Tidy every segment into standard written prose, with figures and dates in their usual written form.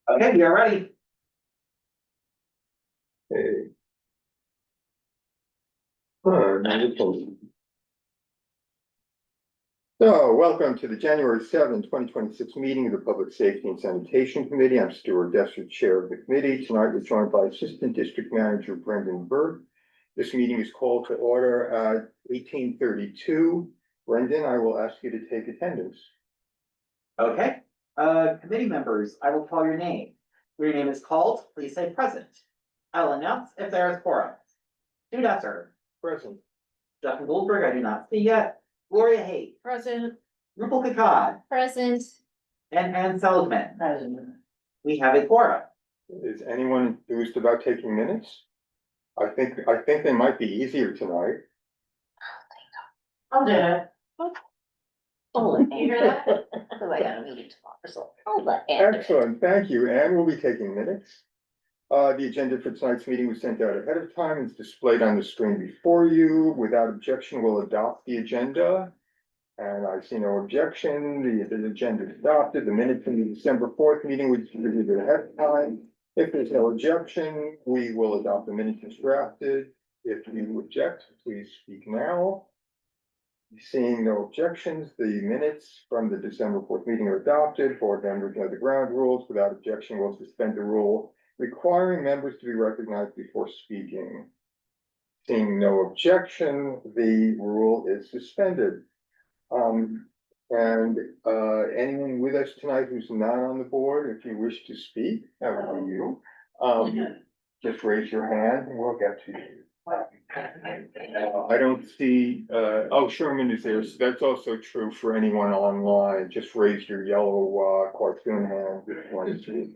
Okay, we are ready. Okay. Wonderful. So, welcome to the January 7, 2026 meeting of the Public Safety and Sanitation Committee. I'm Stuart Desser, Chair of the committee. Tonight, we're joined by Assistant District Manager Brendan Burt. This meeting is called to order at 18:32. Brendan, I will ask you to take attendance. Okay, committee members, I will call your name. When your name is called, please say present. I will announce if there is quorum. Stu Desser, Present. Justin Goldberg, I do not see yet. Gloria Haight, Present. Rupal Kakad, Present. and Ann Seligman. Present. We have a quorum. Is anyone enthused about taking minutes? I think they might be easier tonight. I'll do it. Oh, You hear that? Oh, I got a meeting tomorrow, so I'll let Ann do it. Excellent, thank you. Anne will be taking minutes. The agenda for tonight's meeting was sent out ahead of time. It's displayed on the screen before you. Without objection, we'll adopt the agenda. And I see no objection. The agenda is adopted. The minutes from the December 4th meeting was distributed ahead of time. If there's no objection, we will adopt the minutes as drafted. If you object, please speak now. Seeing no objections, the minutes from the December 4th meeting are adopted. Board members know the ground rules. Without objection, we'll suspend the rule requiring members to be recognized before speaking. Seeing no objection, the rule is suspended. Anyone with us tonight who's not on the board, if you wish to speak, that would be you. Just raise your hand and we'll get to you. I don't see, Sherman is there, so that's also true for anyone online. Just raise your yellow cartoon hand if you want to speak.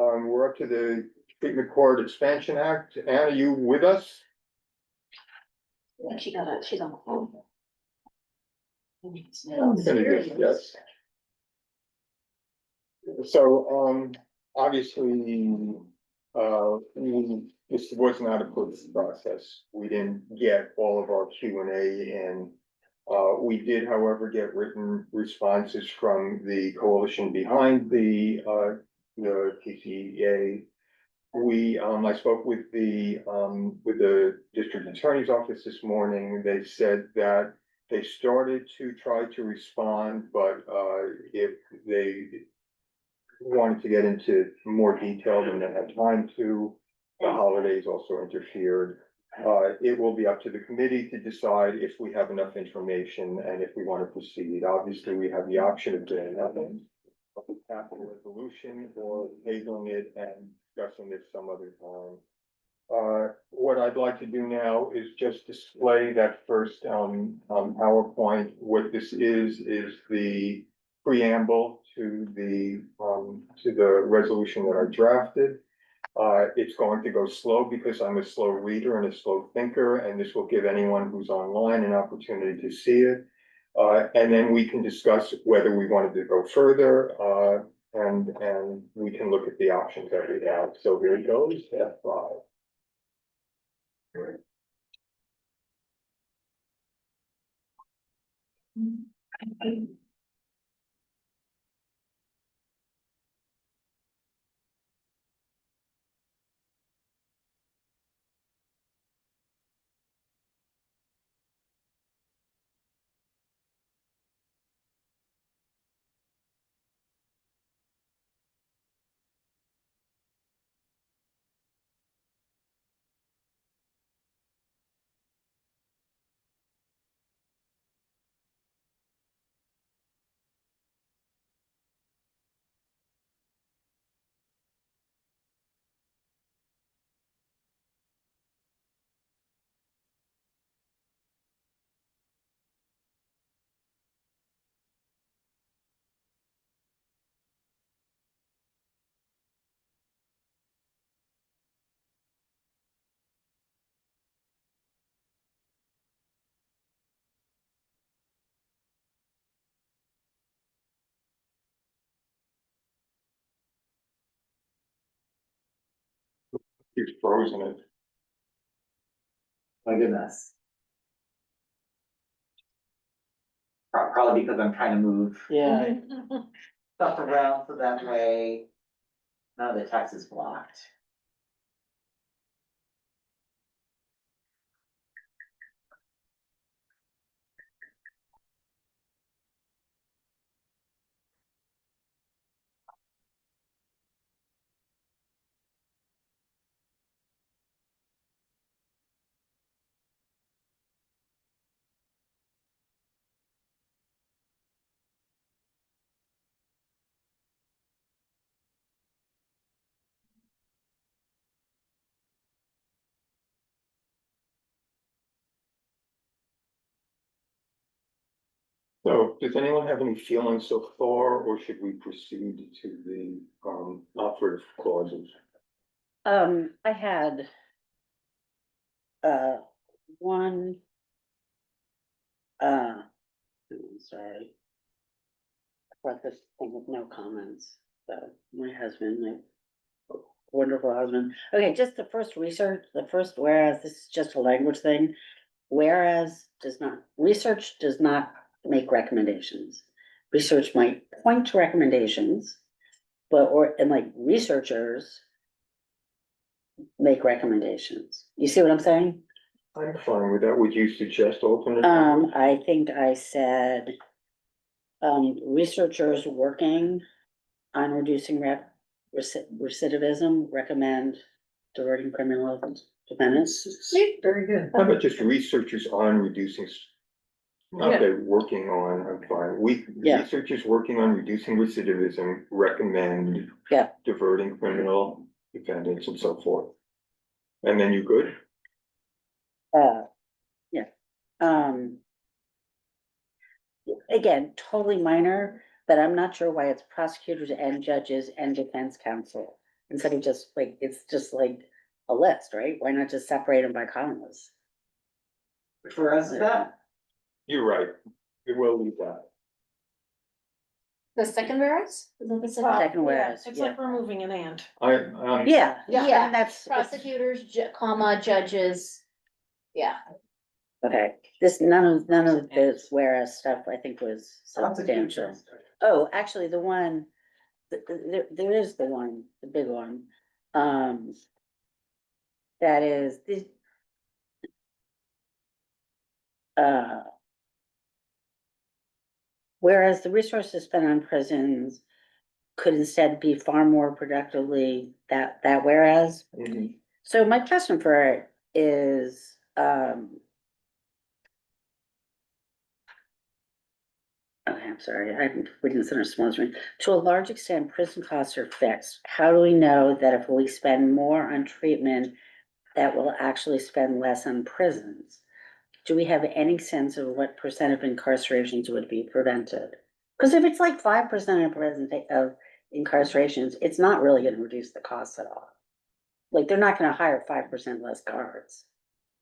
We're up to the Treatment Court Expansion Act. Anne, are you with us? She's on the phone. Yes. So, obviously, this was not a quick process. We didn't get all of our Q&A in. We did, however, get written responses from the coalition behind the TCEA. I spoke with the district attorney's office this morning. They said that they started to try to respond, but if they wanted to get into more detail than they had time to, the holidays also interfered. It will be up to the committee to decide if we have enough information and if we want to proceed. Obviously, we have the option of doing nothing, of a capital resolution, or tabling it and discussing this some other time. What I'd like to do now is just display that first PowerPoint. What this is the preamble to the resolution that I drafted. It's going to go slow because I'm a slow reader and a slow thinker, and this will give anyone who's online an opportunity to see it. And then we can discuss whether we wanted to go further, and we can look at the options that we have. So here it goes, F5. He's frozen it. My goodness. Probably because I'm trying to move. Yeah. stuff around so that way none of the text is blocked. So, does anyone have any feelings so far, or should we proceed to the, operative clauses? I had. One. I'm sorry. I brought this thing with no comments, so my husband, my wonderful husband, okay, just the first research, the first whereas, this is just a language thing. Whereas research does not make recommendations. Research might point to recommendations, and like researchers make recommendations. You see what I'm saying? I'm fine with that. Would you suggest alternate? I think I said, researchers working on reducing recidivism recommend diverting criminal defendants. Very good. How about just researchers on reducing? Okay, working on, I'm fine. Yeah. Researchers working on reducing recidivism recommend. Yeah. Diverting criminal defendants and so forth. And then you good? Yeah. Again, totally minor, but I'm not sure why it's prosecutors and judges and defense counsel. Instead of just like, it's just like a list, right? Why not just separate them by columns? Which whereas is that? You're right. We will leave that. The second whereas? Is that the second? Second whereas, It's yeah. like removing an and. Yeah, Yeah. and that's, Prosecutors, comma, judges. Yeah. okay, none of this whereas stuff I think was substantial. Oh, actually, the one, there is the one, the big one. That is the. Whereas the resources spent on prisons could instead be far more productively, that whereas. Mhm. So my question for it is, okay, I'm sorry, I'm reading this in a small screen. To a large extent, prison costs are fixed. How do we know that if we spend more on treatment, that we'll actually spend less on prisons? Do we have any sense of what percent of incarcerations would be prevented? Because if it's like 5% of incarcerations, it's not really gonna reduce the costs at all. Like, they're not gonna hire 5% less guards.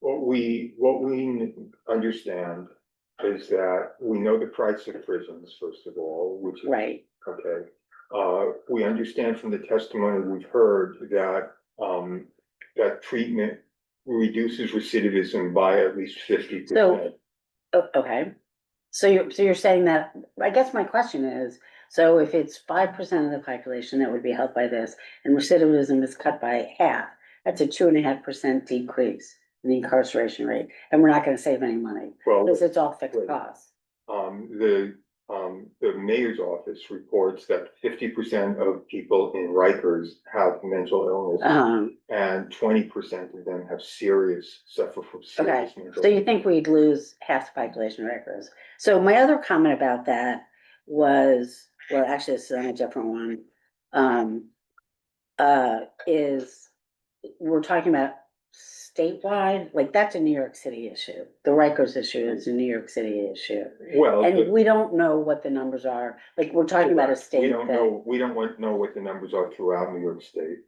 What we understand is that we know the price of prisons, first of all, which is. Right. Okay, we understand from the testimony we've heard that, that treatment reduces recidivism by at least 50%. So, okay, so you're saying that, I guess my question is, so if it's 5% of the population that would be helped by this, and recidivism is cut by half, that's a 2.5% decrease in the incarceration rate, and we're not gonna save any money, Well, because it's all fixed Right. costs. The mayor's office reports that 50% of people in Rikers have mental illness. And 20% of them have suffer from serious mental. So you think we'd lose half the population records? So my other comment about that was, well, actually, this is on a different one. Is we're talking about statewide, like that's a New York City issue. The Rikers issue is a New York City issue. Well, And we don't know what the numbers are. Like, we're talking about a we state don't that, know, we don't know what the numbers are throughout New York State.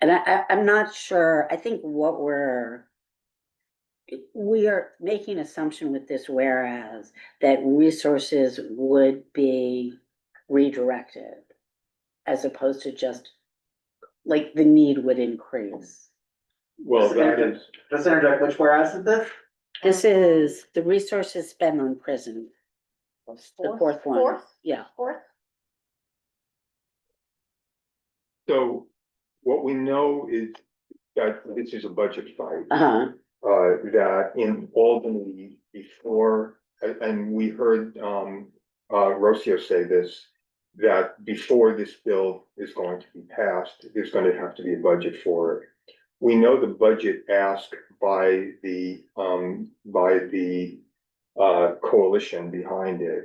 and I'm not sure, I think what we are making assumption with this whereas, that resources would be redirected. As opposed to just, like, the need would increase. Well, that is, Just interject, which whereas is this? This is the resources spent on prison, the fourth one, Fourth? yeah. Fourth? So what we know is that this is a budget fight. Uh-huh, That in Albany before, and we heard, Rocio say this, that before this bill is going to be passed, there's going to have to be a budget for it. We know the budget asked by the coalition behind it.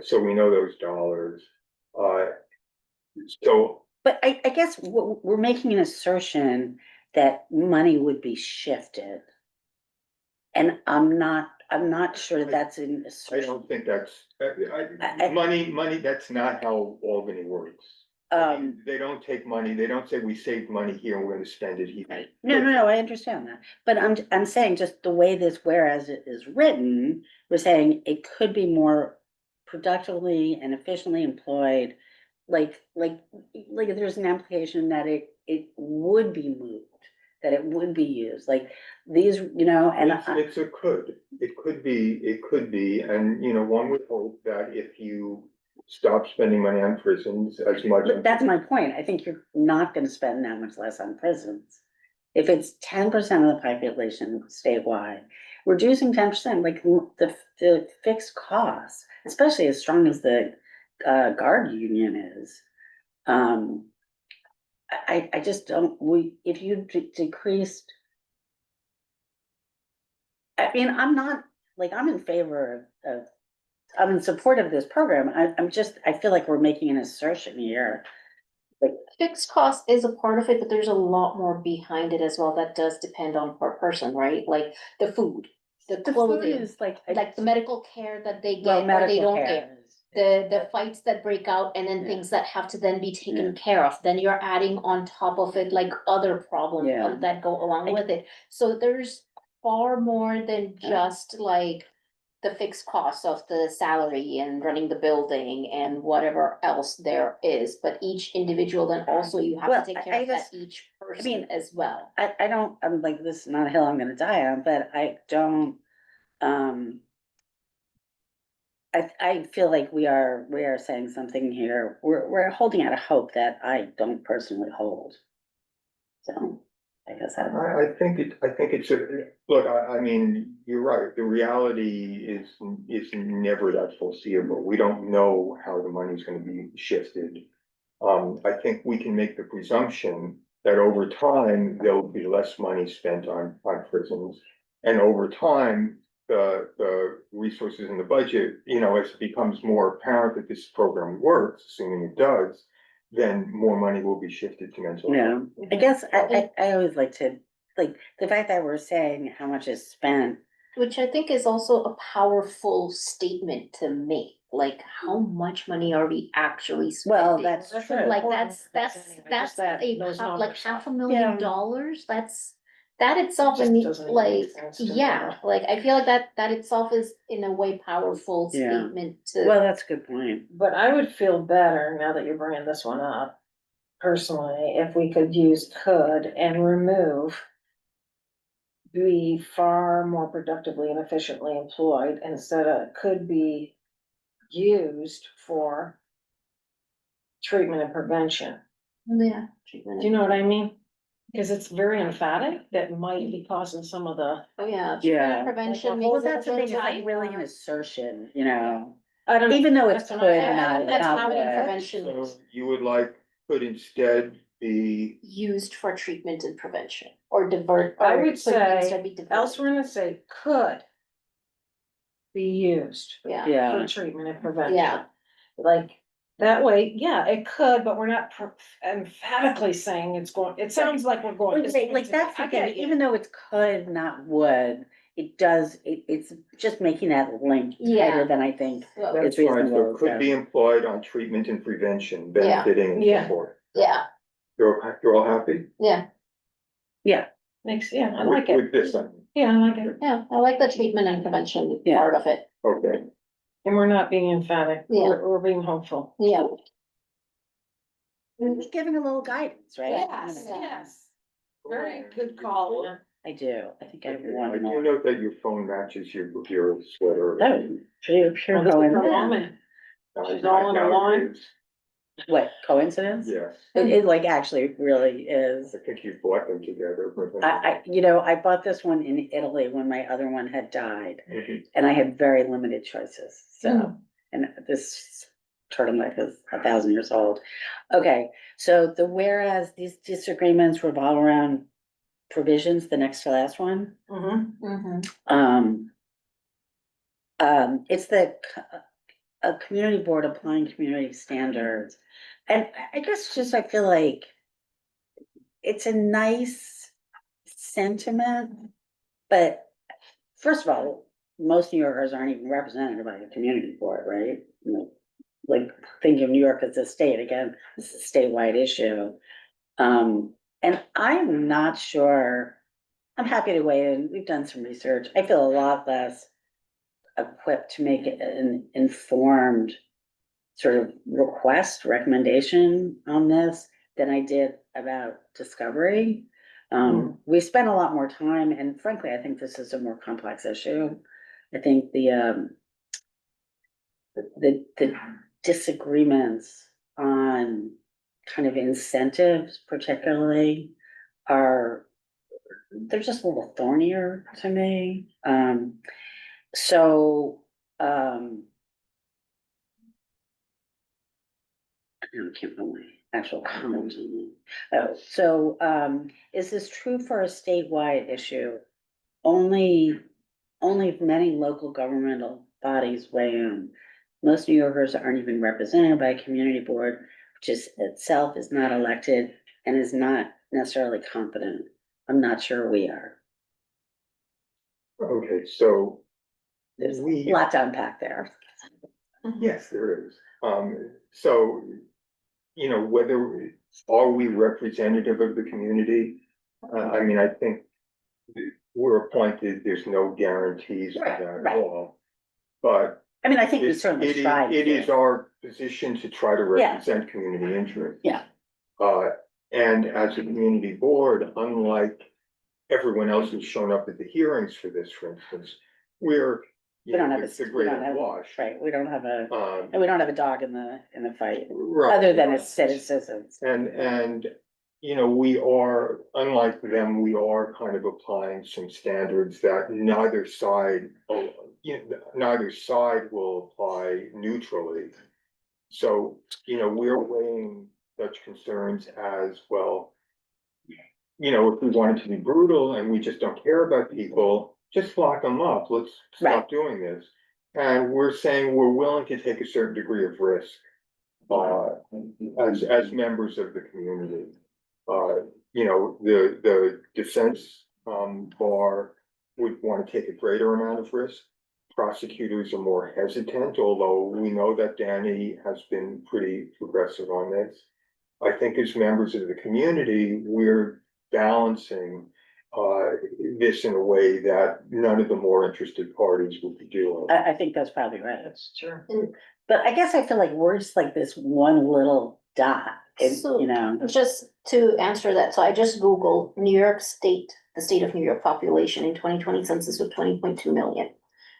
So we know those dollars. Uh, so but I guess we're making an assertion that money would be shifted. And I'm not sure that's an I assertion. don't think that's, I- money, that's not how Albany works. They don't take money, they don't say we saved money here and we're gonna spend it here. Right. No, I understand that, but I'm saying just the way this, whereas it is written, we're saying it could be more productively and efficiently employed. Like if there's an application that it would be moved, that it would be used, like these, and It's a could, it could be, and one would hope that if you stop spending money on prisons as much. but that's my point. I think you're not gonna spend that much less on prisons. If it's 10% of the population statewide, reducing 10%, like the fixed costs, especially as strong as the guard union is. I just don't, if you decreased. I mean, I'm not, like, I'm in favor of, I'm in support of this program. I feel like we're making an assertion here. Fixed cost is a part of it, but there's a lot more behind it as well. That does depend on per person, right? Like the food, the The food clothing, is like. like the medical care that they Well, get or they medical don't care get. is- The fights that break out and then Yeah. things that have to then be Yeah. taken care of, then you're adding on top of it like other problems Yeah. that go along I- with it. So there's far more than Yeah. just like the fixed costs of the salary and running the building and whatever else there is, but each individual, then also you have Well, to take I care of that guess- each person mean, as well. I don't, I'm like, this is not a hill I'm gonna die on, but I don't, I feel like we are saying something here, we're holding out a hope that I don't personally hold. So, I guess that. I think it's look, I mean, you're right, the reality is never that foreseeable, we don't know how the money's gonna be shifted. I think we can make the presumption that over time, there'll be less money spent on prisons. And over time, the resources in the budget, as it becomes more apparent that this program works, assuming it does, then more money will be shifted to mental health. Yeah, I guess I always like to, like, the fact that we're saying how much is spent. Which I think is also a powerful statement to make, like how much money are we actually Well, spending? that's true. Like that's Just that, a those like numbers. half a Yeah. million dollars, that itself Just in doesn't even like, make sense to me. yeah, like I feel like that itself is in a way powerful Yeah. statement to. Well, that's a good point. But I would feel better, now that you're bringing this one up, personally, if we could use could and remove be far more productively and efficiently employed instead of could be used for treatment and prevention. Yeah. Do you know what I mean? Because it's very emphatic that might be causing some of the, Oh, yeah. Yeah. Prevention. Well, Well, makes it that's the thing, it's like tight. really an assertion, you know, I don't know. even though it's That's could what I- not. That's not how many would. prevention So you would like, could instead be, used for treatment and prevention or divert. I or would could say instead be diverted. elsewhere in the say could be used Yeah. Yeah, for treatment and prevention. Yeah. Like, that way, yeah, it could, but we're not emphatically saying it's going, it sounds like we're going. like that's the I get thing, you. even though it's could, not would, it does, it's just making that link Yeah. tighter than I think. So, that's It's fine, so reasonable, could be so. employed on treatment and prevention, Yeah. benefiting and Yeah. support. yeah, You're all happy? yeah, Yeah, Makes, yeah, I like it. With this sentence, Yeah, I like it. yeah, I like the treatment and prevention Yeah. part of it, okay. And we're not being emphatic. Yeah. We're being hopeful. yeah. we're just giving a little guidance, right? Yes, Yes. Very good call. Yeah. I do, I think I I want do more. note that your phone matches your sweater. Oh, pure Well, this is going her on. moment. Now- she's all in a now it line. is. What, coincidence? Yes, It like actually really is. I think you bought them together, but. I bought this one in Italy when my other one had died, Mhm. and I had very limited choices, so. Mm. And this turtleneck is 1,000 years old. Okay, so whereas these disagreements revolve around provisions, the next to last one. Um. It's a community board applying community standards. And I guess just I feel like it's a nice sentiment, but first of all, most New Yorkers aren't even represented by a community board, right? Like, think of New York as a state, again, this is a statewide issue. And I'm not sure, I'm happy to weigh in, we've done some research, I feel a lot less equipped to make an informed sort of recommendation on this than I did about discovery. We spent a lot more time, and frankly, I think this is a more complex issue. I think the disagreements on kind of incentives particularly are, they're just a little thornier to me. So, I can't remember my actual comment on that. Oh, so, is this true for a statewide issue? Only if many local governmental bodies weigh in. Most New Yorkers aren't even represented by a community board, which is itself is not elected and is not necessarily competent. I'm not sure we are. Okay, so. There's a We- lot to unpack there. Yes, there is. So, whether, are we representative of the community? I mean, I think we're appointed, there's no guarantees of Right, that at right. all. But I mean, I think we certainly tried. it is our position to try to Yeah. represent community interests. Yeah. And as a community board, unlike everyone else who's shown up at the hearings for this, for instance, we're, We don't have the we greater don't have- wash. Right, we don't have a, Um, and we don't have a dog in the fight, right. other than as citizens. And, we are, unlike them, we are kind of applying some standards that neither side, neither side will apply neutrally. So, we're weighing such concerns as, well, if we wanted to be brutal and we just don't care about people, just lock them up, let's Right. stop doing this. And we're saying we're willing to take a certain degree of risk, as members of the community. The defense, bar would want to take a greater amount of risk. Prosecutors are more hesitant, although we know that Danny has been pretty progressive on this. I think as members of the community, we're balancing, this in a way that none of the more interested parties would be doing. I think that's probably right. That's true. But I guess I feel like we're just like this one little dot, So- you know? Just to answer that, so I just Googled New York State, the state of New York population in 2020 census of 20.2 million.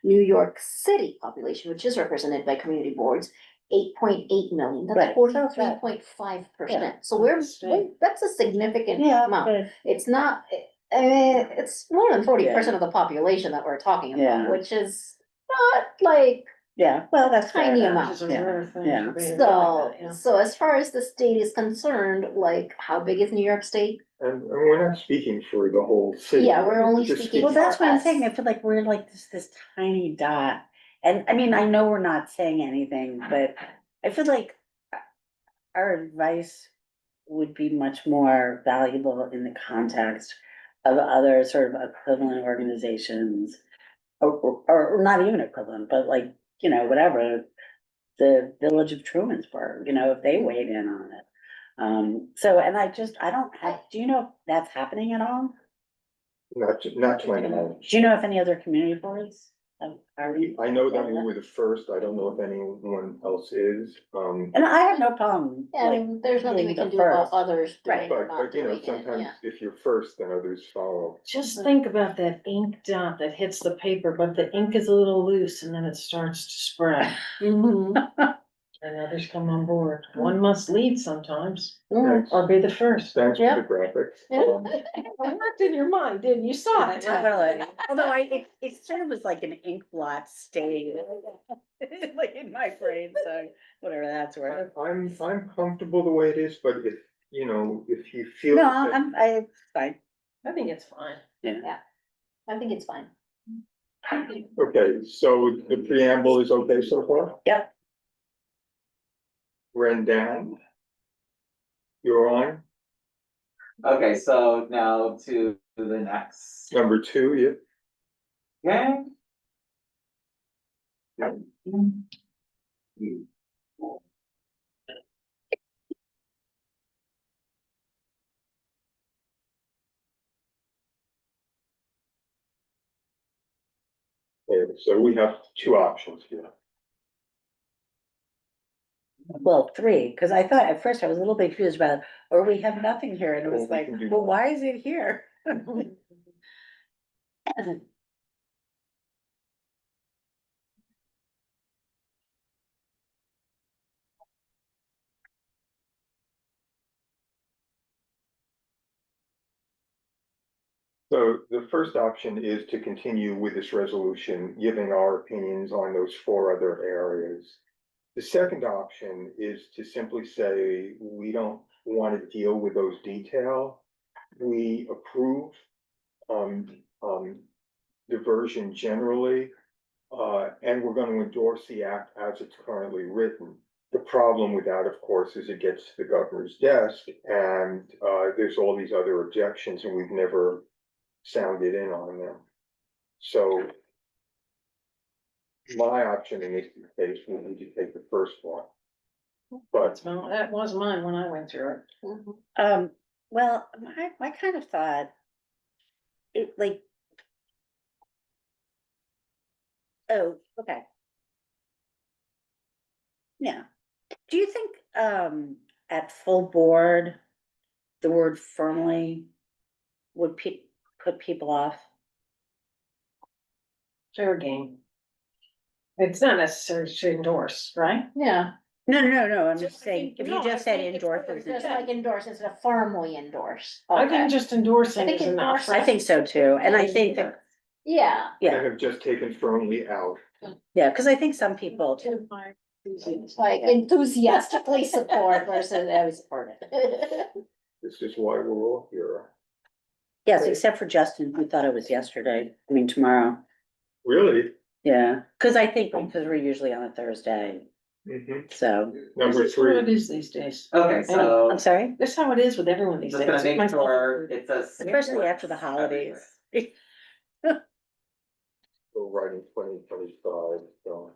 New York City population, which is represented by community boards, 8.8 million, that's Right. 43.5%. So that's a significant Yeah, amount. but It's not, it's more than 40% of the population that we're talking Yeah. about, which is not like yeah, well, that's fair tiny enough. amount. Which is a Yeah, rare thing yeah. to be doing So, that, you know. so as far as the state is concerned, like, how big is New York State? And we're not speaking for the whole city. Yeah, we're only Just speaking Well, that's what I'm us. saying, I feel like we're like this tiny dot, and I mean, I know we're not saying anything, but I feel like our advice would be much more valuable in the context of other sort of equivalent organizations. Or not even equivalent, but like, whatever, the Village of Trumansburg, if they weighed in on it. So, and I don't have, do you know if that's happening at all? Not to my knowledge. Do you know if any other community boards are? I know that we were the first, I don't know if anyone else is, And I have no problem, like, And there's nothing we being can the do about first. others Right. doing or but, not doing it, sometimes yeah. if you're first, then others follow. Just think about that ink dot that hits the paper, but the ink is a little loose and then it starts to spread. Mhm. And others come on board. One must lead sometimes, Thanks, or be the first. thanks for Yeah. the graphics. Yeah. It worked in your mind, didn't you? You saw it. Totally. Although it sort of was like an ink blot stain, like in my brain, so whatever that's worth. I'm comfortable the way it is, but if, you know, if you feel. No, that- I'm fine. I think it's fine. I think it's fine. Okay, so the preamble is okay so far? Yep. Rendan? You're on, Okay, so now to the next. number two, yeah? Okay. Okay, so we have two options here. Well, three, because I thought at first I was a little bit confused about, or we have nothing here, and it was Well, we like, can do well, that. why is it here? So the first option is to continue with this resolution, giving our opinions on those four other areas. The second option is to simply say, we don't want to deal with those detail. We approve diversion generally, and we're going to endorse the act as it's currently written. The problem with that, of course, is it gets to the governor's desk and there's all these other objections and we've never sounded in on them. So my option in this case would be to take the first one. But Well, that was mine when I went through it. Well, my kind of thought, it like. Oh, okay. Yeah. Do you think, at full board, the word firmly would put people off? Fair game. It's not necessary to endorse, right? Yeah. No, I'm just saying, if you No, I just said think it's endorses. Just like endorse instead of firmly endorse. I Okay. think just endorsing I think is enough. endorse- I think so too, and I think that, Yeah. I yeah, have just taken firmly out. yeah, because I think some people, It's like enthusiastically support versus I would support it. This is why we're all here. yes, except for Justin, who thought it was yesterday, tomorrow. Really? Yeah, because I think because we're usually on a Thursday, Mhm. so, Number This is what it three, is these days. Okay, so I'm sorry, This is how it is with everyone these just days. gonna make Myself sure included. it says. especially after the holidays. we're writing 2025, so.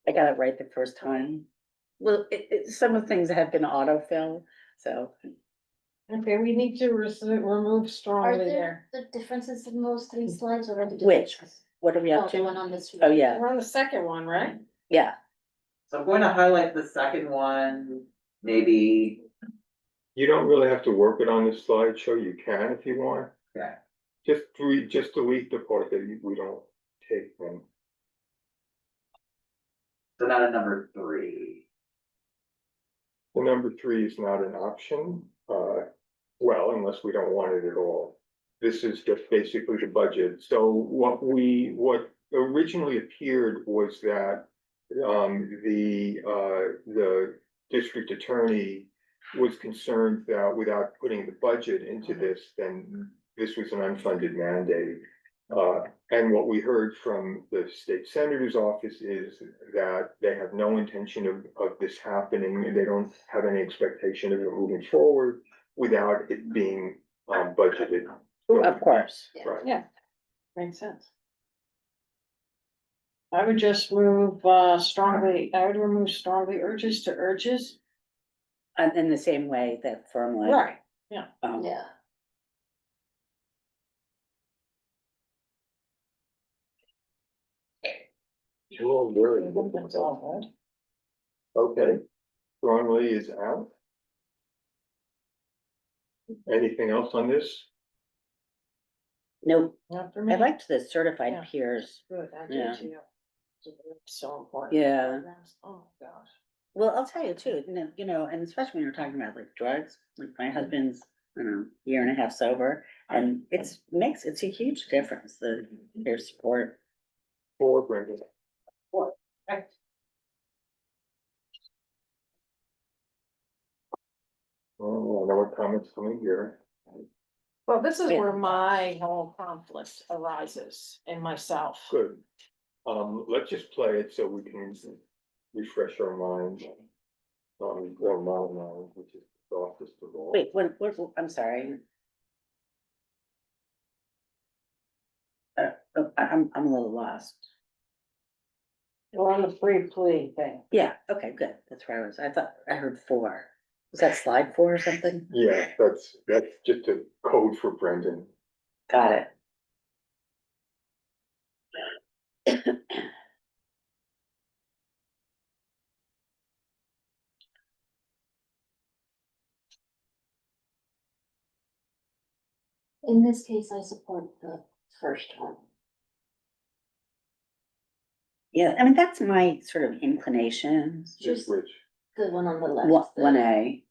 I got it right the first time. Well, some of the things have been autofill, so, Okay, we need to remove Are strongly there there. the differences in those three slides or are the Which? differences? what are we Oh, up the one to? on this. Oh, yeah, We're on the second one, right? yeah, So I'm going to highlight the second one, maybe, You don't really have to work it on this slideshow, you can if you want. okay, Just delete the part that we don't take from. so now to number three. The number three is not an option, well, unless we don't want it at all. This is just basically the budget, so what originally appeared was that. The district attorney was concerned that without putting the budget into this, then this was an unfunded mandate. And what we heard from the state senator's office is that they have no intention of this happening, and they don't have any expectation of it moving forward without it being, budgeted. of course. Right. Yeah. Makes sense. I would just move strongly, I would remove strongly urges to urges. And in the same way that firmly. Right. um, Yeah. Oh, very good. That's all good. Okay, strongly is out. Anything else on this? Nope, Not for me. I liked the certified Yeah. peers. Good, I Yeah. do too. So important. Yeah. Oh, gosh. Well, I'll tell you too, you know, and especially when you're talking about like drugs, like my husband's, I don't know, year and a half sober. And it's a huge difference, their support. For Brendan. Oh, no more comments coming here. Well, this is Yeah. where my whole conflict arises in myself. Good. Let's just play it so we can refresh our mind. Or my mind, which is the office of all. Wait, I'm sorry. I'm a little lost. We're on the free plea thing. Yeah, okay, good, that's where I was, I thought, I heard 4. Was that slide 4 or something? Yeah, that's just a code for Brendan. Got it. In this case, I support the first one. Yeah, I mean, that's my sort of inclination. Just which, The one on the left. One A,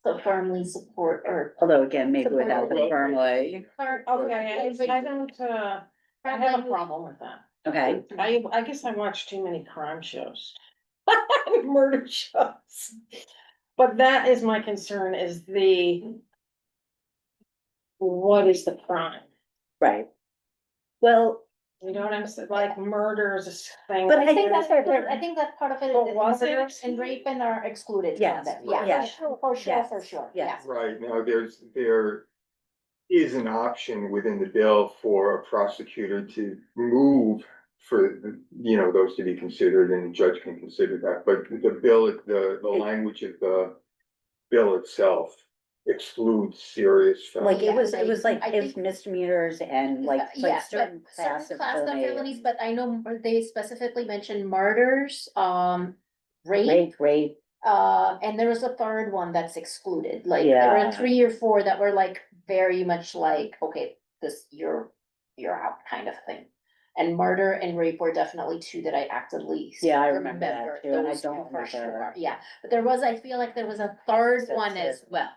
So firmly support or. although again, maybe without the Support. firmly, Okay, I don't, I have a problem with that. okay, I guess I watch too many crime shows. Murder shows. But that is my concern is what is the crime? right. Well, You know what I'm saying? Like murder is a thing. But I think that's, I think that part of it, But was it murder and rape and are excluded from Yes, that, right. yeah, yes, for sure, yes, for sure, yes. yeah. right, now there is an option within the bill for a prosecutor to move for, those to be considered, and the judge can consider that, but the bill, the language of the bill itself excludes serious Like felonies. it was like, I it was think- misdemeanors and like Yeah, certain but class certain of class of felony. felonies, but I know they specifically mentioned murders, rape. Rape, And there was a third one that's excluded, like there Yeah. were 3 or 4 that were like very much like, okay, this, you're out kind of thing. And murder and rape were definitely 2 that I actively. Yeah, I remember that too, and I those don't 2 for remember. sure. Yeah, but there was, I feel like there was a third That's one it. as well,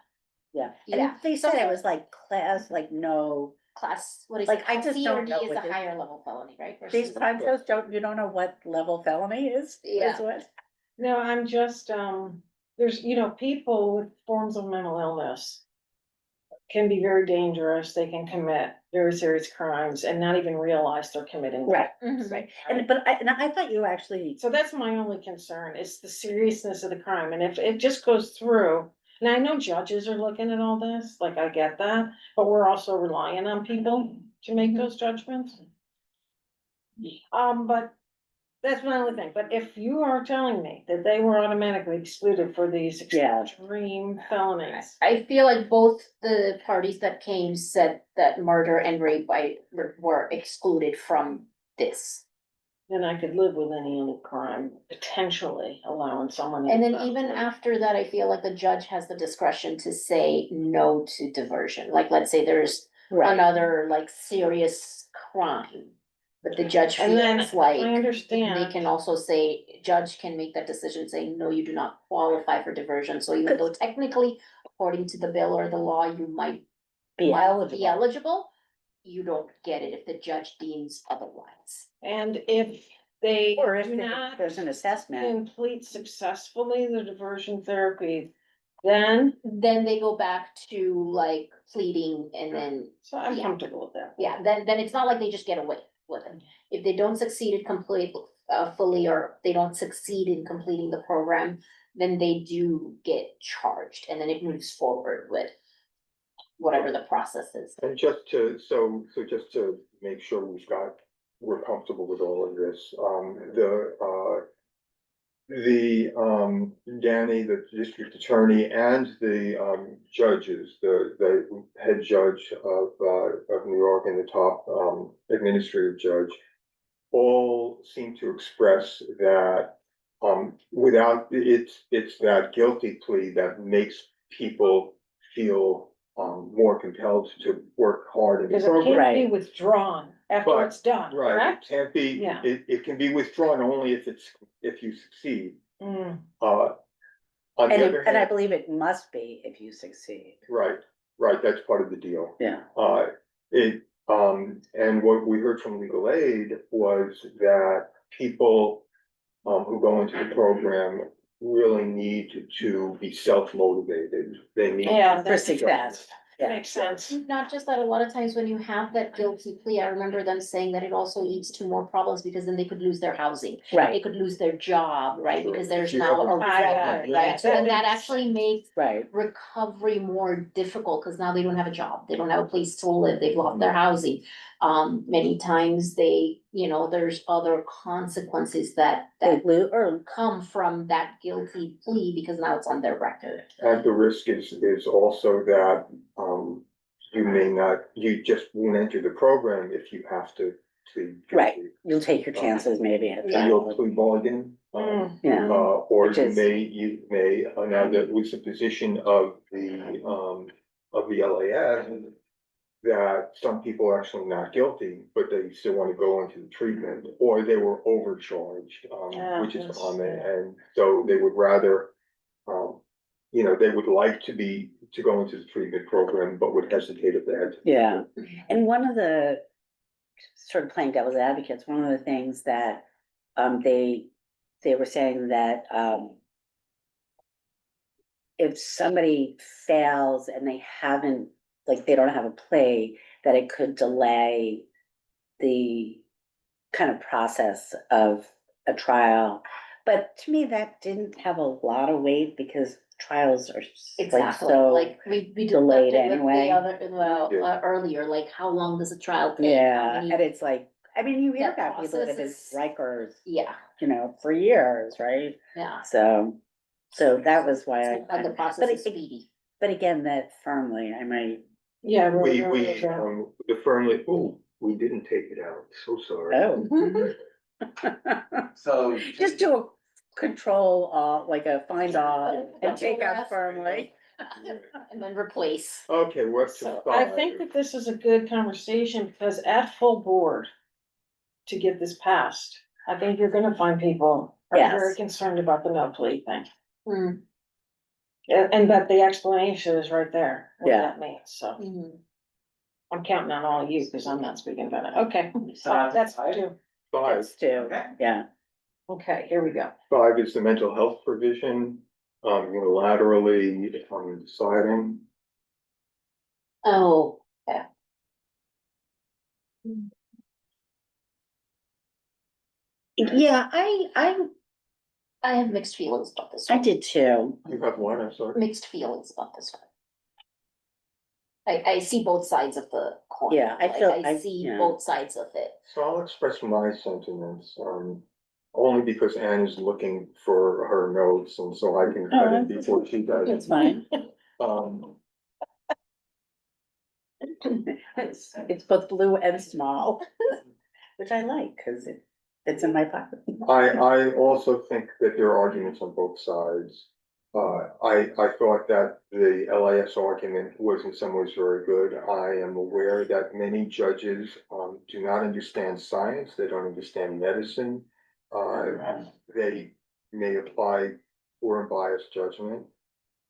yeah, Yeah. and they said it was like class, like no, class, what is Like, it, I class just C or don't D know is what a this- higher level felony, right? these Versus- crime shows you don't know what level felony is Yeah. what? No, I'm just, there's, people with forms of mental illness can be very dangerous. They can commit very serious crimes and not even realize they're committing. Right, Mhm. right, and I thought you actually, So that's my only concern, is the seriousness of the crime, and if it just goes through, and I know judges are looking at all this, like, I get that, but we're also relying on people to make Mhm. those judgments. But that's my only thing, but if you are telling me that they were automatically excluded for these Yeah. extreme felonies. I feel like both the parties that came said that murder and rape were excluded from this. Then I could live with any other crime, potentially allowing someone. And then into even that. after that, I feel like the judge has the discretion to say no to diversion. Like, let's say there's right, another like serious crime. But the judge And then feels like I they understand, can also say, judge can make that decision, saying, no, you do not qualify for diversion. So even though technically, according to the bill or the law, you might be be eligible. eligible, you don't get it if the judge deems otherwise. and if they Or if do not there's an assessment, complete successfully the diversion therapy, then, Then they go back to like pleading and then, so I'm Yeah. comfortable with that. yeah, then it's not like they just get away with it. If they don't succeed in fully, or they don't succeed in completing the program, then they do get charged and then it moves forward with whatever the process is. And just to make sure we're comfortable with all of this, Danny, the district attorney, and the judges, the head judge of New York and the top administrative judge, all seem to express that without, it's that guilty plea that makes people feel more compelled to work hard in the Because it program. can't be Right. withdrawn after But- it's done, Right, it correct? can't be, Yeah. it can be withdrawn only if you succeed. Mm, On the And other and I hand, believe it must be if you succeed. right, that's part of the deal. Yeah. And what we heard from legal aid was that people who go into the program really need to be self-motivated. They need. Yeah, For success. Yeah. Makes sense. Not just that, a lot of times when you have that guilty plea, I remember them saying that it also leads to more problems because then they could lose their housing. They Right, could lose their job, right? Sure. Because there's If you now have a a- record, Yeah. right? So then that actually makes right. recovery more difficult because now they don't have a job, they don't have a place to live, they've lost their housing. Many times they, there's other consequences that They lose, or, come from that guilty plea because now it's on their record. And the risk is also that, you just won't enter the program if you have to plead right, guilty. you'll take your chances maybe. at Yeah. So you'll trial. plea bargain, Yeah, or Which you is- may, now that was the position of the LAS, that some people are actually not guilty, but they still want to go into the treatment, or they were overcharged, which is Yes, common, yeah. and so they would rather, they would like to go into the treatment program, but would hesitate if they had to. yeah. And one of the, sort of playing devil's advocates, one of the things that, they were saying that, if somebody fails and they haven't, like, they don't have a play, that it could delay the kind of process of a trial. But to me, that didn't have a lot of weight because trials are like Exactly, so, like we delayed discussed it with anyway. the other, Yeah. earlier, like how long does a trial take? How yeah, many- and it's like, I mean, you hear That about people that have been process is- Rikers, Yeah, for years, right? yeah. So that was why And the but process is it- speedy. but again, that firmly, I might, Yeah. We, right. the firmly, we didn't take it out, so sorry. oh. So. Just do a control, like a find all and take Control out F. firmly. And then replace. Okay, we're up to So I five. think that this is a good conversation because at full board to get this passed, I think you're gonna find people are very Yes. concerned about the no plea thing. Hmm. And that the explanation is right there, what Yeah. that means, so Mhm. I'm counting on all of you because I'm not speaking about it. Okay, So that's that's five? two. Five. It's two, Okay. yeah. Okay, here we go. Five is the mental health provision, unilaterally, deciding. Oh, yeah. Yeah, I I have mixed feelings about this I one. did too. You have one, I'm sorry. Mixed feelings about this one. I see both sides of the coin. Yeah, I Like, feel- I I- see yeah. both sides of it. So I'll express my sentiments, only because Anne is looking for her notes, and so I can cut in before she does. It's fine. Um, It's both blue and small, which I like, cause it's in my pocket. I also think that there are arguments on both sides. I thought that the LIS argument was in some ways very good. I am aware that many judges, do not understand science, they don't understand medicine. They may apply poor and biased judgment.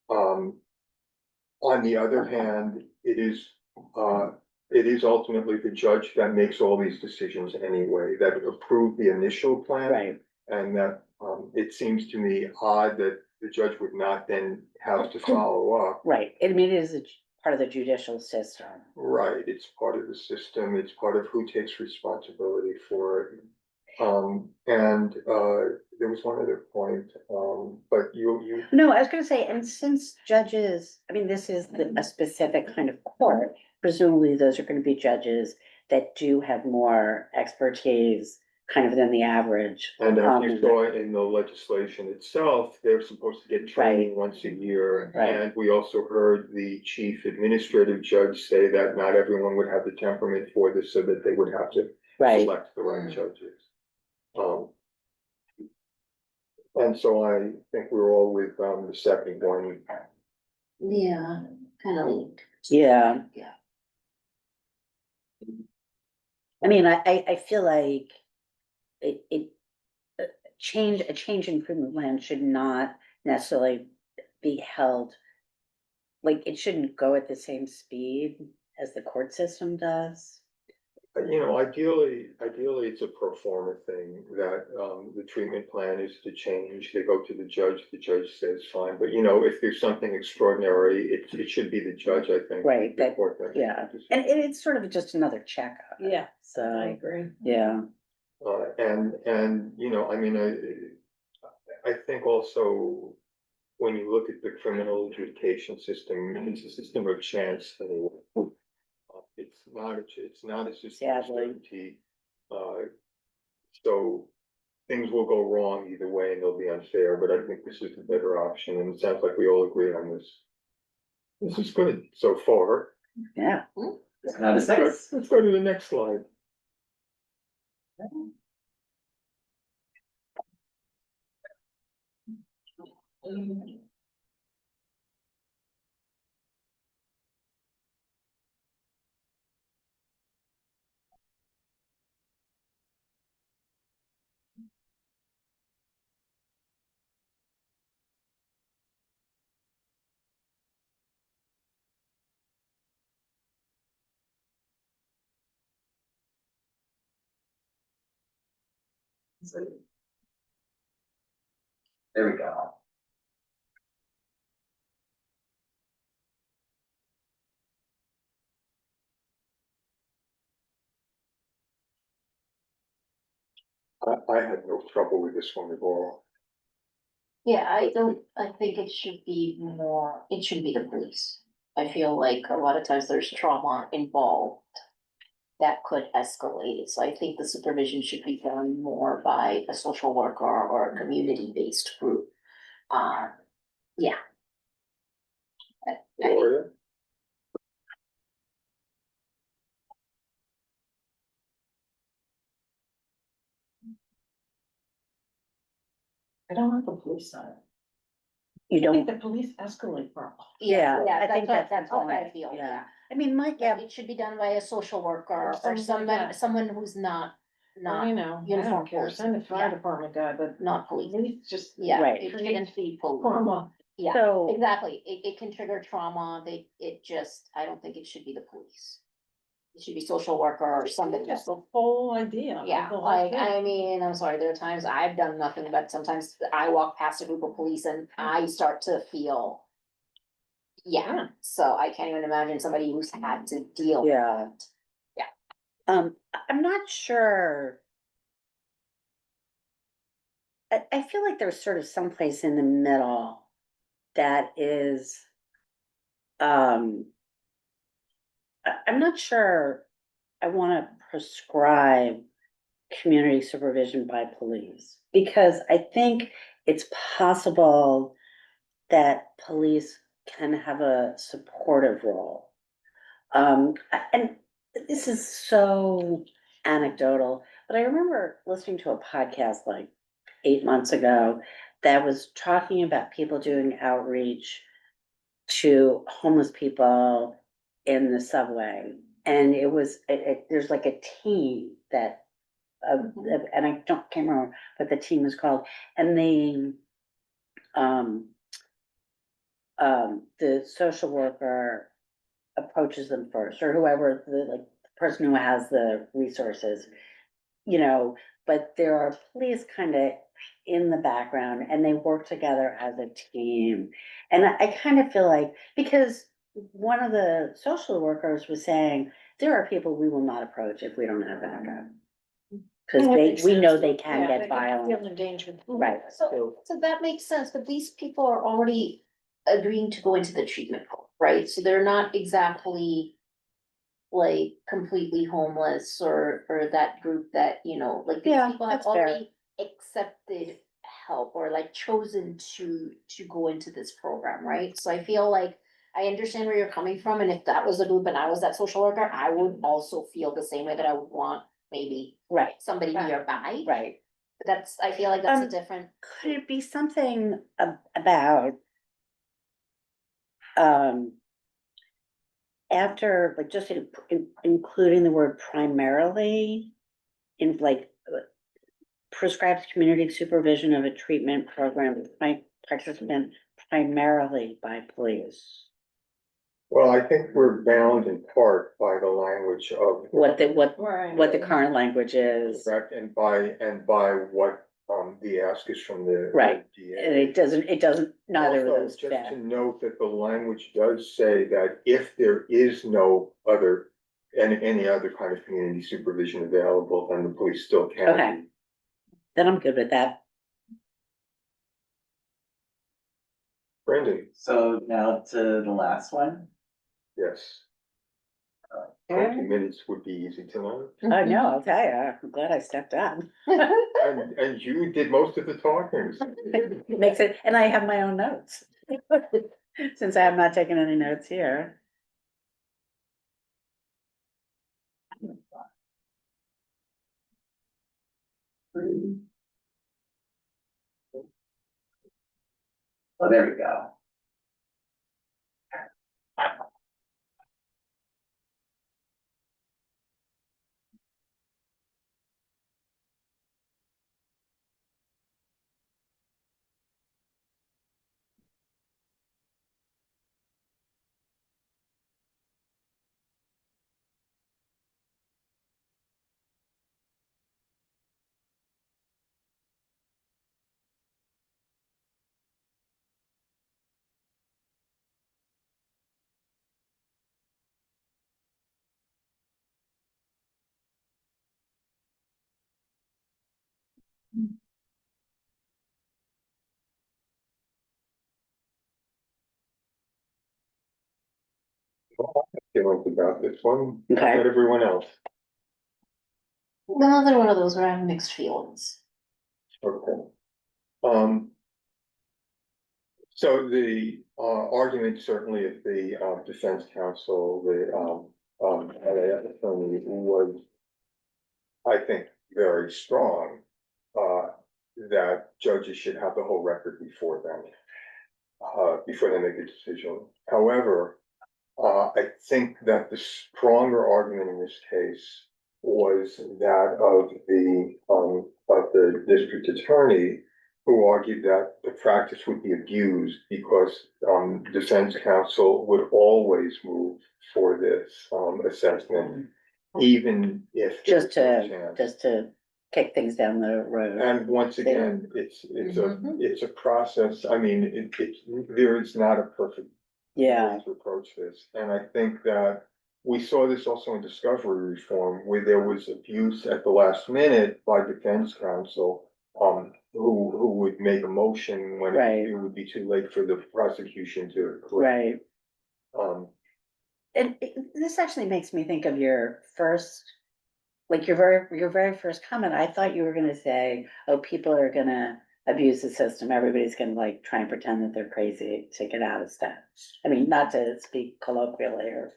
On the other hand, it is ultimately the judge that makes all these decisions anyway, that approved the initial plan. Right, And that, it seems to me odd that the judge would not then have to follow up. right. I mean, it is a part of the judicial system. Right, it's part of the system, it's part of who takes responsibility for it. There was one other point, but you. No, I was gonna say, and since judges, I mean, this is a specific kind of court, presumably those are gonna be judges that do have more expertise kind of than the average. And as you saw in the legislation itself, they're supposed to get training Right. once a year. Right. And we also heard the chief administrative judge say that not everyone would have the temperament for this, so that they would have to Right, select the right judges. And so I think we're all with, the second one. Yeah, kind of linked. yeah. Yeah. I mean, I feel like a change improvement plan should not necessarily be held. Like, it shouldn't go at the same speed as the court system does. You know, ideally, it's a pro forma thing that, the treatment plan is to change, they go to the judge says fine, but you know, if there's something extraordinary, it should be the judge, I think. Right, the that- court that Yeah, makes the and decision. it's sort of just another checkup. Yeah, I So, agree. yeah, And, you know, I mean, I think also, when you look at the criminal adjudication system, it's a system of chance anyway. It's not a system of Sadly. certainty. So things will go wrong either way and they'll be unfair, but I think this is a better option, and it sounds like we all agree on this. This is good so far. yeah. Now the six. Let's go to the next slide. There we go. I had no trouble with this one at all. Yeah, I think it should be more, it should be the police. I feel like a lot of times there's trauma involved that could escalate, so I think the supervision should be done more by a social worker or a community-based group. Yeah. I- Gloria? I don't have the police side. You I think don't, the police escalate problems. yeah, Yeah, I think that's what I fine. feel, Yeah. yeah. I mean, Mike, yeah, It should be done by a social worker Or or something like someone, that. someone who's not, I not, know, I uniform don't care, police. send the fire Yeah. department guy, but not police. police just. Yeah, Right. it shouldn't be police. Trauma. Yeah, so, exactly. It can trigger trauma. I don't think it should be the police. It should be social worker or somebody. That's the whole idea. of Yeah, the whole like, thing. I mean, I'm sorry, there are times I've done nothing, but sometimes I walk past a group of police and I start to feel. Yeah, Yeah. so I can't even imagine somebody who's had to deal. with yeah. it. Yeah. I'm not sure. I feel like there's sort of someplace in the middle that is, I'm not sure I wanna prescribe community supervision by police. Because I think it's possible that police can have a supportive role. And this is so anecdotal, but I remember listening to a podcast like 8 months ago that was talking about people doing outreach to homeless people in the subway. And it was, there's like a team that, and I can't remember what the team was called, and um, the social worker approaches them first, or whoever, the person who has the resources, you know, but there are police kind of in the background and they work together as a team. And I kind of feel like, because one of the social workers was saying, there are people we will not approach if we don't have backup. Cause That they, makes we know sense. they can Yeah, get they violent, Feel endangered. right? So that makes sense, but these people are already agreeing to go into the treatment program, right? So they're not exactly like completely homeless or that group that, like these Yeah, people have that's fair. already accepted help or like chosen to go into this program, right? So I feel like I understand where you're coming from, and if that was the group and I was that social worker, I would also feel the same way that I would want maybe Right, somebody Right. nearby. right. I feel like that's a Um, different. Could it be something about, um, after, like, just including the word primarily in like prescribes community supervision of a treatment program, my participant primarily by police. Well, I think we're bound in part by the language of. What the Right. current language is, Correct, and by what, the ask is from the. Right. DA. and it doesn't, neither of Also, those just fit. to note that the language does say that if there is no other, any other kind of community supervision available, then the police still can. Okay. Then I'm good with that. Brandon, So now to the last one. yes. 20 minutes would be easy tonight, Oh, no, I'll tell you, I'm glad I stepped up. and you did most of the talking. Makes it, and I have my own notes. Since I have not taken any notes here. Oh, there we go. Feelings about this one, how Okay. about everyone else? Another one of those where I have mixed feelings. Okay. So the argument certainly of the defense counsel, the attorney was, I think, very strong. That judges should have the whole record before them, before they make a decision. However, I think that the stronger argument in this case was that of the district attorney, who argued that the practice would be abused because defense counsel would always move for this assessment, even if. there Just was no to, chance. just to kick things down the road. And once again, it's a process. I mean, there is not a perfect Yeah, way to approach this, and I think that we saw this also in discovery reform, where there was abuse at the last minute by defense counsel. Who would make a motion when Right. it would be too late for the prosecution to. right. Um, And this actually makes me think of your first, like your very first comment. I thought you were gonna say, oh, people are gonna abuse the system. Everybody's gonna like try and pretend that they're crazy to get out of stuff. I mean, not to speak colloquially or.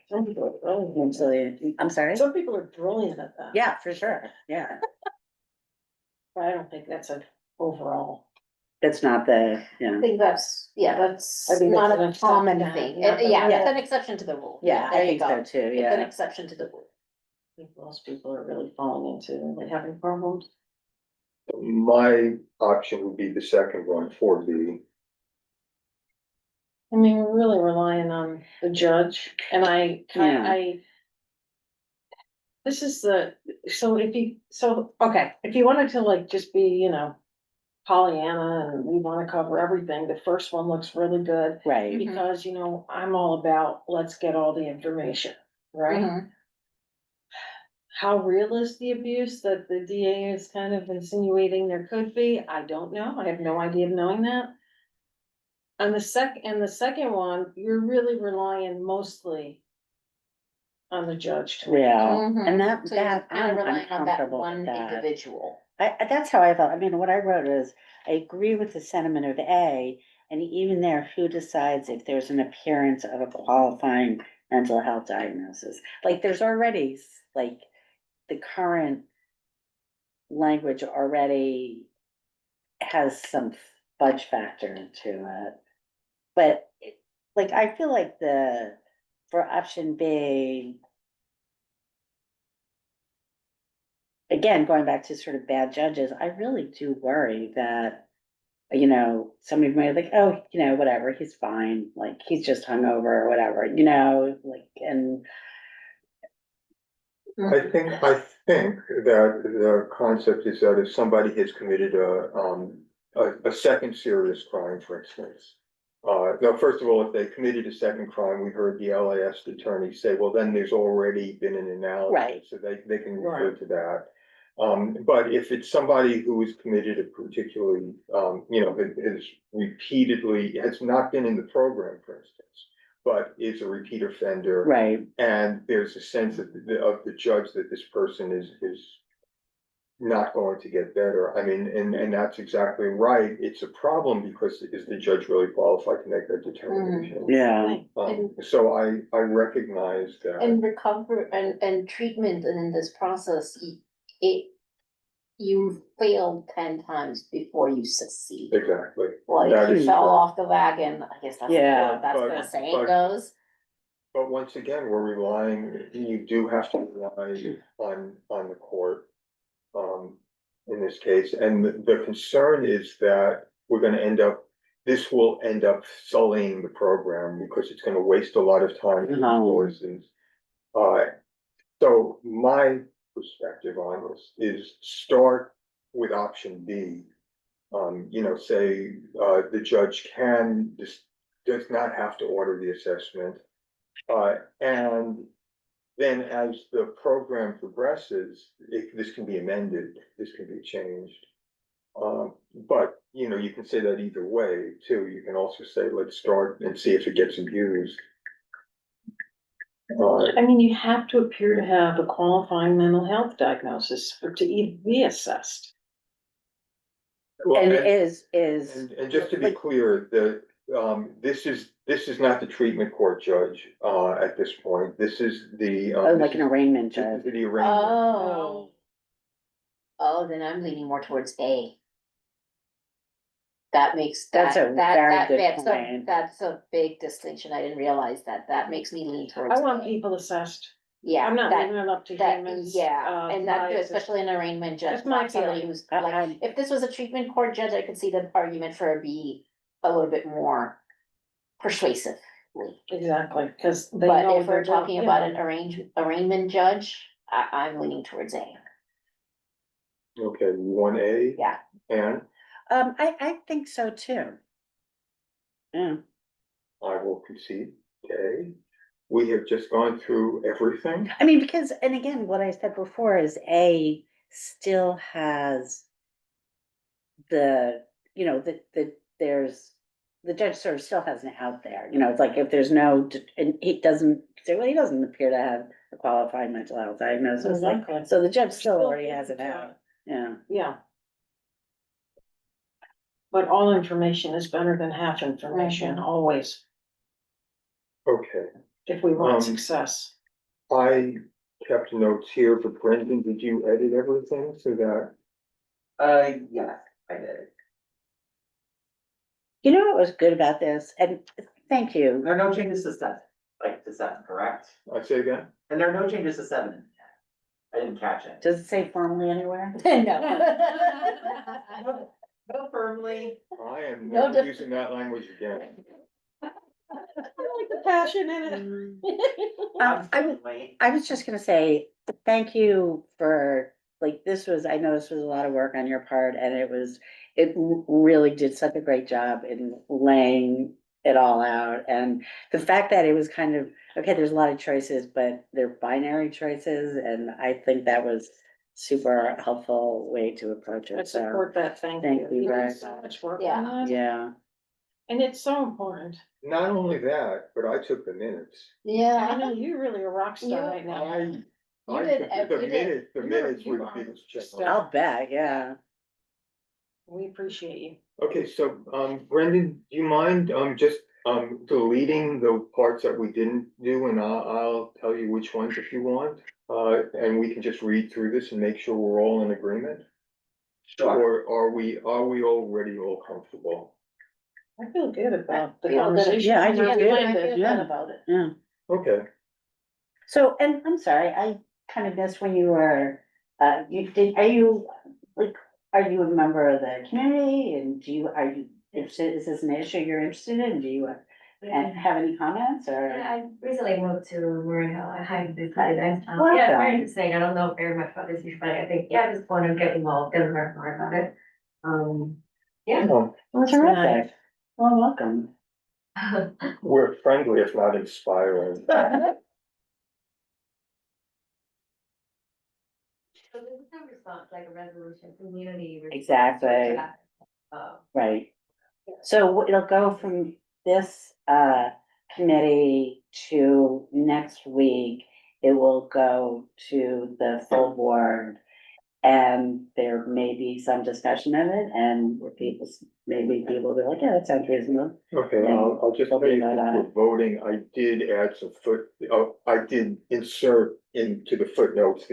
Some people are brilliant. I'm sorry? Some people are brilliant at that. Yeah, for sure, yeah. But I don't think that's an overall. It's not the, I think that's, that's I think not that's a an common exception, thing. not the Yeah, it's rule. an exception to the rule. yeah, There I you think so go. too, It's an yeah. exception to the rule. I think most people are really falling into, like having problems. my option would be the second one, 4B. I mean, we're really relying on the judge and Yeah. this is okay, if you wanted to like just be, Pollyanna and we wanna cover everything, the first one looks really good. Right, Mhm. Because, I'm all about, let's get all the information, right? Mhm. How real is the abuse that the DA is kind of insinuating there could be? I don't know. I have no idea of knowing that. And the second one, you're really relying mostly on the judge to make. yeah, Mhm. and that, So you're that, kind of I'm relying on that comfortable one with that. individual. That's how I felt. I mean, what I wrote is, I agree with the sentiment of A, and even there, who decides if there's an appearance of a qualifying mental health diagnosis? Like, there's already, like, the current language already has some fudge factor to it. But, like, I feel like for option B, again, going back to sort of bad judges, I really do worry that you know, somebody might think, oh, you know, whatever, he's fine, like, he's just hungover or whatever, you know, like, and. I think that the concept is that if somebody has committed a second serious crime, for instance. No, first of all, if they committed a second crime, we heard the LAS attorney say, well, then there's already been an analysis. Right. So they can refer to that. But if it's somebody who has committed a particularly, you know, has repeatedly, has not been in the program, for instance, but is a repeat offender. Right, And there's a sense of the judge that this person is not going to get better. I mean, and that's exactly right. It's a problem because is the judge really qualified to make that determination? yeah, So I recognize that. And recover and treatment in this process, you failed 10 times before you succeed. Exactly. Well, That if you is fell correct. off the wagon, I guess that's, Yeah. that's But- the saying but- goes. But once again, we're relying, you do have to rely on the court. In this case, and the concern is that we're gonna this will end up sullying the program because it's gonna waste a lot of time and resources. So my perspective on this is start with option B. You know, say, the judge does not have to order the assessment. And then as the program progresses, this can be amended, this can be changed. But, you know, you can say that either way too. You can also say, let's start and see if it gets abused. I mean, you have to appear to have a qualifying mental health diagnosis for to even be assessed. Well, and and- is, And just to be like- clear, this is not the treatment court judge, at this point. This is the. oh, like an arraignment This judge. is the arraignment. Oh. Oh, then I'm leaning more towards A. That makes, That's a very good that's point. that's a big distinction. I didn't realize that. That makes me lean towards. I want A. people assessed. Yeah, I'm not that, leaving it up to that, humans. yeah, and that, biases. especially an arraignment judge, That's my not somebody feeling. who's I- like, I'm- if this was a treatment court judge, I could see the argument for a B a little bit more persuasively. Exactly, because they But know if what they're we're talking doing, about you an know. arraignment judge, I'm leaning towards A. Okay, you want A? Yeah. And I think so too. Yeah, I will concede A. We have just gone through everything. I mean, because, and again, what I said before is A still has the, you know, there's, the judge sort of still has an out there, you know, it's like if there's no, and he doesn't say, well, he doesn't appear to have a qualified mental health diagnosis, like, Exactly. so the judge still Still already has it able to- out, yeah. Yeah. But all information is better than half information, always, Okay, if we want Um, success. I kept notes here, but Brendan, did you edit everything so that? Yes, I did. You know what was good about this, and thank you, There are no changes to seven, correct? I say again? And there are no changes to 7 and 10. I didn't catch it. does it say formally anywhere? No. Go firmly. I am No never diff- using that language again. I like the passion in it. I was just gonna say, thank you for, like, this was, I know this was a lot of work on your part, and it really did such a great job in laying it all out, and the fact that it was kind of, okay, there's a lot of choices, but they're binary choices, and I think that was super helpful way to approach I it, so, support that, thank thank you. you You very did so much. much work Yeah. on that, yeah. and it's so important. Not only that, but I took the minutes. I Yeah. know, you're really a rock star You- right now. I did took every the day. minutes, the You minutes are- were you the are biggest just challenge. I'll bet, yeah. We appreciate you. Okay, so, Brendan, do you mind, just, deleting the parts that we didn't do, and I'll tell you which ones if you want? And we can just read through this and make sure we're all in agreement? Sure. Or are we already all comfortable? I feel good about the Feel good. conversation. Yeah, I do I too. feel good Yeah. about it. Yeah. Okay, So, and I'm sorry, I kind of missed when you were, are you, like, are you a member of the community and are you interested, is this an issue you're interested in? Do you have any comments or? Yeah, I recently moved to Marin Hill. I hired this guy. Welcome. Yeah, it's very interesting. I don't know very much about this issue, but I think, yeah, I just want to get involved, get learn more about it. Yeah. Well, terrific. Well, welcome. We're friendly, if not inspiring. So this is a response, like a resolution, community. response. Exactly. Yeah. Right. So it'll go from this committee to next week. It will go to the full board. And there may be some discussion of it and people, maybe people will be like, yeah, that sounds reasonable. Okay, I'll just Nobody say vote on for voting, I did add I did insert into the footnotes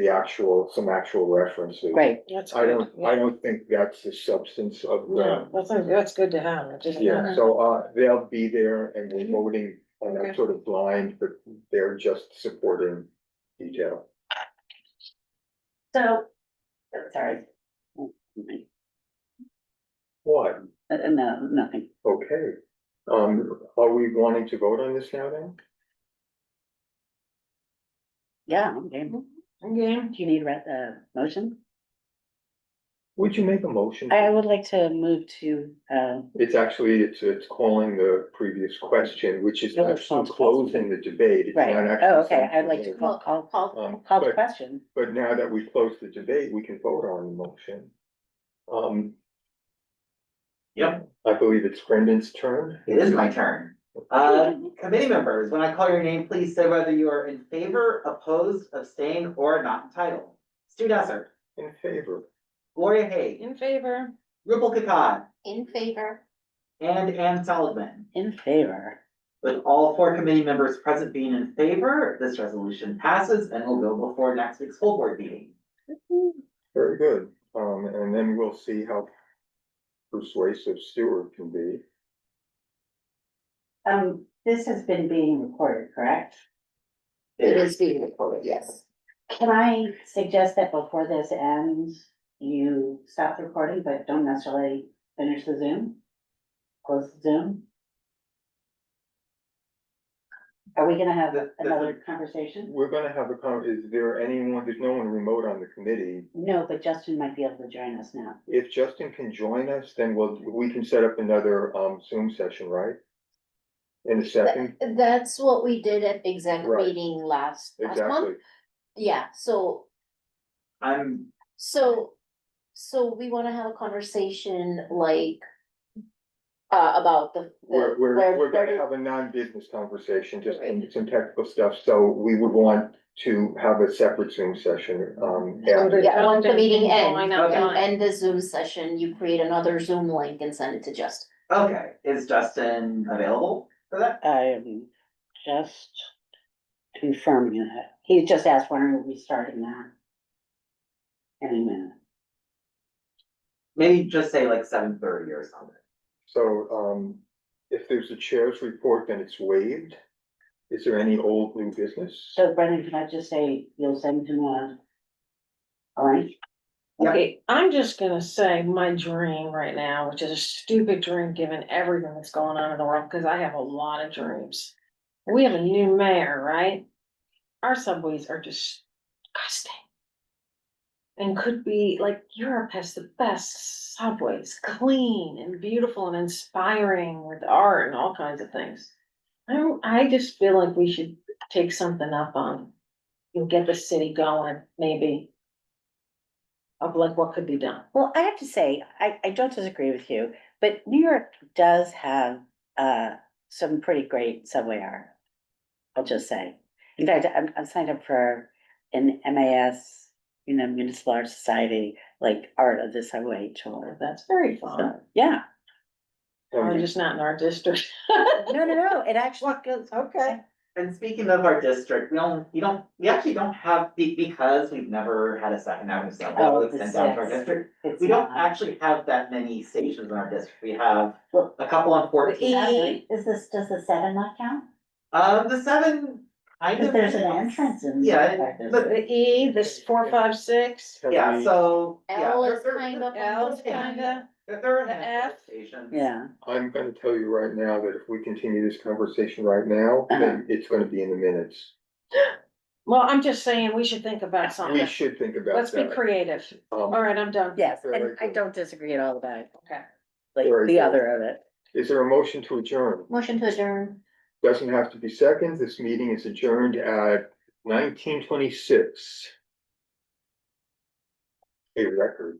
some actual references. Great. That's I good. don't think that's the substance of Yeah, the, that's good to have. It just- yeah, so, they'll be there and we're voting on that Okay. sort of blind, but they're just supporting detail. So, sorry. What? No, nothing. Okay, are we wanting to vote on this now then? Yeah, okay. Do Okay. you need a motion? Would you make a motion? I would like to move to, It's actually, it's calling the previous question, which is No, it's actually called- closing the debate. It's not right, actually oh, okay, saying I'd like to vote. call the but- question. But now that we've closed the debate, we can vote on the motion. Yep, I believe it's Brendan's turn. it is my turn. Committee members, when I call your name, please say whether you are in favor, opposed, abstain, or not entitled. Stu Desser, In favor. Gloria Haig, In favor. Rupal Kakkad, In favor. and Ann Seligman. In favor. With all four committee members present being in favor, this resolution passes and will go before next week's full board meeting. Very good. And then we'll see how persuasive Stewart can be. This has been being recorded, correct? It is being recorded, yes. Can I suggest that before this ends, you stop the recording, but don't necessarily finish the Zoom? Close the Zoom? Are we gonna have another conversation? We're gonna have is there anyone, there's no one remote on the committee. No, but Justin might be able to join us now. If Justin can join us, then we can set up another Zoom session, right? In a second, That's what we did at exec Right. meeting last month. exactly. Yeah, so I'm, So we wanna have a conversation like, about the. We're gonna have a non-business conversation, just some technical stuff, so we would want to have a separate Zoom session, after. Yeah, once the meeting ends, Join Okay. you end the Zoom session, you create another Zoom link and send it to Justin. okay, is Justin available for that? I am just confirming that. He just asked when we'll be starting that. Any minute. Maybe just say like 7:30 or something. So, if there's a chair's report, then it's waived. Is there any old new business? So Brendan, can I just say, you'll send him a link? Yep. Okay, I'm just gonna say my dream right now, which is a stupid dream given everything that's going on in the world, because I have a lot of dreams. We have a new mayor, right? Our subways are disgusting. And could be like Europe has the best subways, clean and beautiful and inspiring with art and all kinds of things. I just feel like we should take something up on and get the city going, maybe. Of like what could be done. Well, I have to say, I don't disagree with you, but New York does have some pretty great subway art. I'll just say. In fact, I'm signed up for an MAS, Municipal Art Society, like Art of the Subway tour. That's very So, fun. yeah. Or just not in our district. No, it actually goes. Okay. And speaking of our district, we actually don't have, because we've never had a Second Avenue subway Oh, that extends down to our it's- district. It's We don't not. actually have that many stations in our district. We have Well, a couple on 14th. Does the 7 not count? The 7 Kind Cause of there's an is. entrance in. Yeah, Norfolk, but- The E, this 4, 5, 6, Yeah, so, yeah. L they're- is they're- kind of. L's kinda, They're in the handful of F. stations. Yeah, I'm gonna tell you right now that if we continue this conversation right now, then it's gonna be in the minutes. well, I'm just saying, we should think about We something. should think about that. Let's be creative. Um, All right, I'm done. yes, Very and I good. don't disagree at all about it, Okay. like Very the good. other of it. Is there a motion to adjourn? Motion to adjourn. Doesn't have to be second. This meeting is adjourned at 19:26. A record.